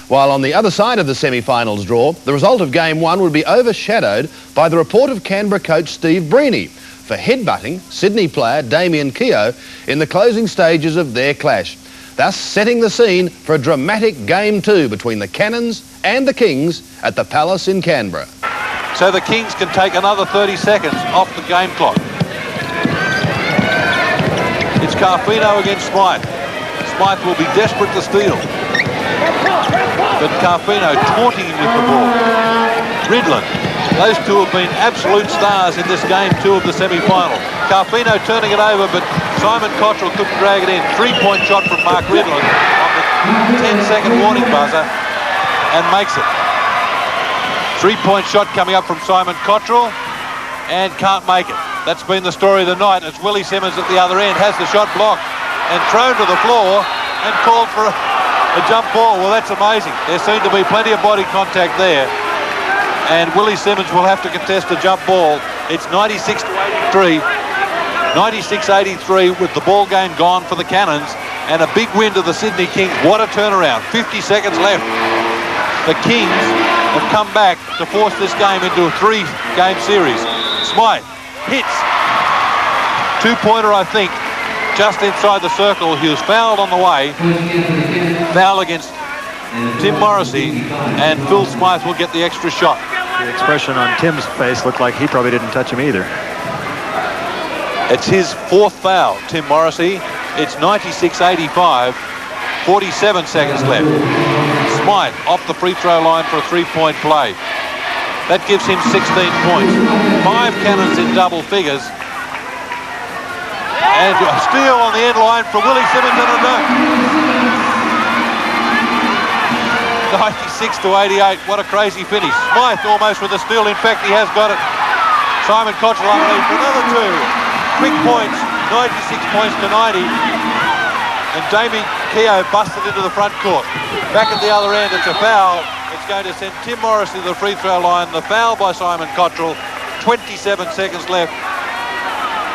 While on the other side of the semi-finals draw, the result of Game 1 would be overshadowed by the report of Canberra coach Steve Breeney for headbutting Sydney player Damien Keogh in the closing stages of their clash, thus setting the scene for a dramatic Game 2 between the Cannons and the Kings at the Palace in Canberra. So the Kings can take another 30 seconds off the game clock. It's Carfino against Smythe. Smythe will be desperate to steal, but Carfino taunting him with the ball. Ridland, those two have been absolute stars in this Game 2 of the semi-final. Carfino turning it over, but Simon Cottrell couldn't drag it in. Three-point shot from Mark Ridland on the 10-second warning buzzer and makes it. Three-point shot coming up from Simon Cottrell and can't make it. That's been the story of the night. It's Willie Simmons at the other end, has the shot blocked and thrown to the floor and called for a jump ball. Well, that's amazing. There seemed to be plenty of body contact there, and Willie Simmons will have to contest a jump ball. It's 96-83, 96-83 with the ball game gone for the Cannons, and a big win to the Sydney Kings. What a turnaround. 50 seconds left. The Kings have come back to force this game into a three-game series. Smythe hits. Two-pointer, I think, just inside the circle. He was fouled on the way. Foul against Tim Morrissey, and Phil Smythe will get the extra shot. The expression on Tim's face looked like he probably didn't touch him either. It's his fourth foul, Tim Morrissey. It's 96-85, 47 seconds left. Smythe off the free throw line for a three-point play. That gives him 16 points. 5 Cannons in double figures. And a steal on the end line from Willie Simmons and a dunk. 96-88, what a crazy finish. Smythe almost with a steal. In fact, he has got it. Simon Cottrell underneath for another 2. Quick points, 96 points to 90. And Damien Keogh busted into the front court. Back at the other end, it's a foul. It's going to send Tim Morrissey to the free throw line. The foul by Simon Cottrell. 27 seconds left.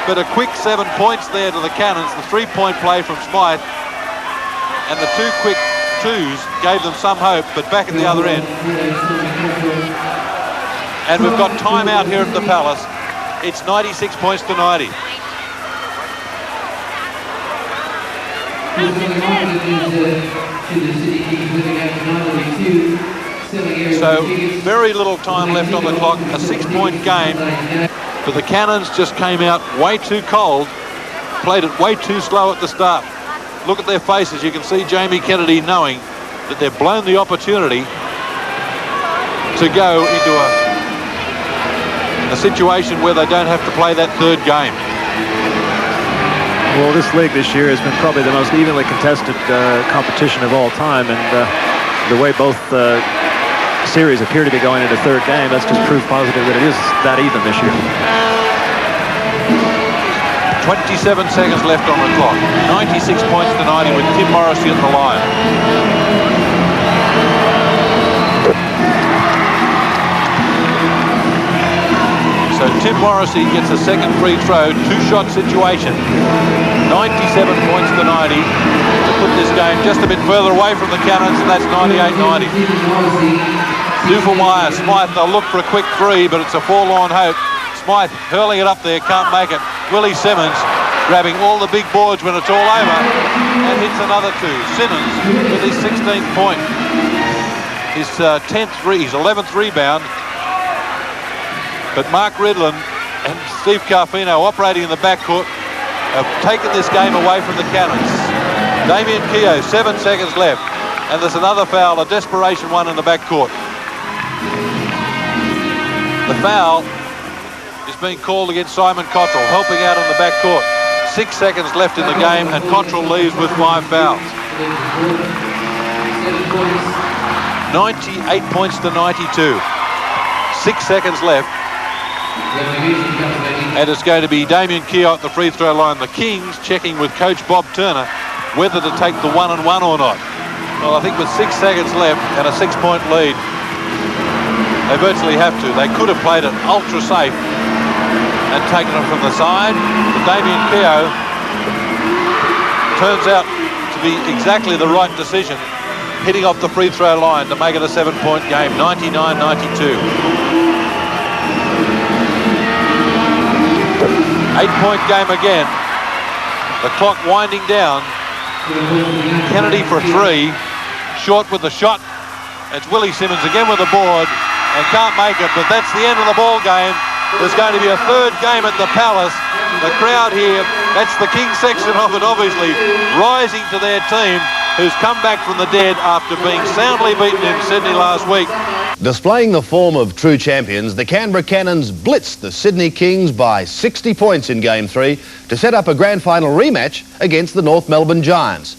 But a quick 7 points there to the Cannons. The three-point play from Smythe. And the 2 quick twos gave them some hope, but back at the other end. And we've got time out here at the Palace. It's 96 points to 90. So very little time left on the clock. A 6-point game. But the Cannons just came out way too cold. Played it way too slow at the start. Look at their faces. You can see Jamie Kennedy knowing that they've blown the opportunity to go into a situation where they don't have to play that third game. Well, this league this year has been probably the most evenly contested competition of all time, and the way both series appear to be going into third game, that's just proof positive that it is that even this year. 27 seconds left on the clock. 96 points to 90 with Tim Morrissey at the line. So Tim Morrissey gets a second free throw, 2-shot situation. 97 points to 90 to put this game just a bit further away from the Cannons, and that's 98-90. Dufelmeyer, Smythe, they'll look for a quick 3, but it's a forlorn hope. Smythe hurling it up there, can't make it. Willie Simmons grabbing all the big boards when it's all over and hits another 2. Simmons with his 16th point. His 11th rebound. But Mark Ridland and Steve Carfino operating in the backcourt have taken this game away from the Cannons. Damien Keogh, 7 seconds left. And there's another foul, a desperation one in the backcourt. The foul is being called against Simon Cottrell, helping out in the backcourt. 6 seconds left in the game, and Cottrell leaves with 5 fouls. 98 points to 92. 6 seconds left. And it's going to be Damien Keogh at the free throw line. The Kings checking with Coach Bob Turner whether to take the 1-and-1 or not. Well, I think with 6 seconds left and a 6-point lead, they virtually have to. They could have played it ultra safe and taken it from the side. But Damien Keogh turns out to be exactly the right decision hitting off the free throw line to make it a 7-point game, 99-92. 8-point game again. The clock winding down. Kennedy for 3. Short with the shot. It's Willie Simmons again with the board and can't make it, but that's the end of the ball game. There's going to be a third game at the Palace. The crowd here, that's the King section of it, obviously, rising to their team, who's come back from the dead after being soundly beaten in Sydney last week. Displaying the form of true champions, the Canberra Cannons blitzed the Sydney Kings by 60 points in Game 3 to set up a grand final rematch against the North Melbourne Giants.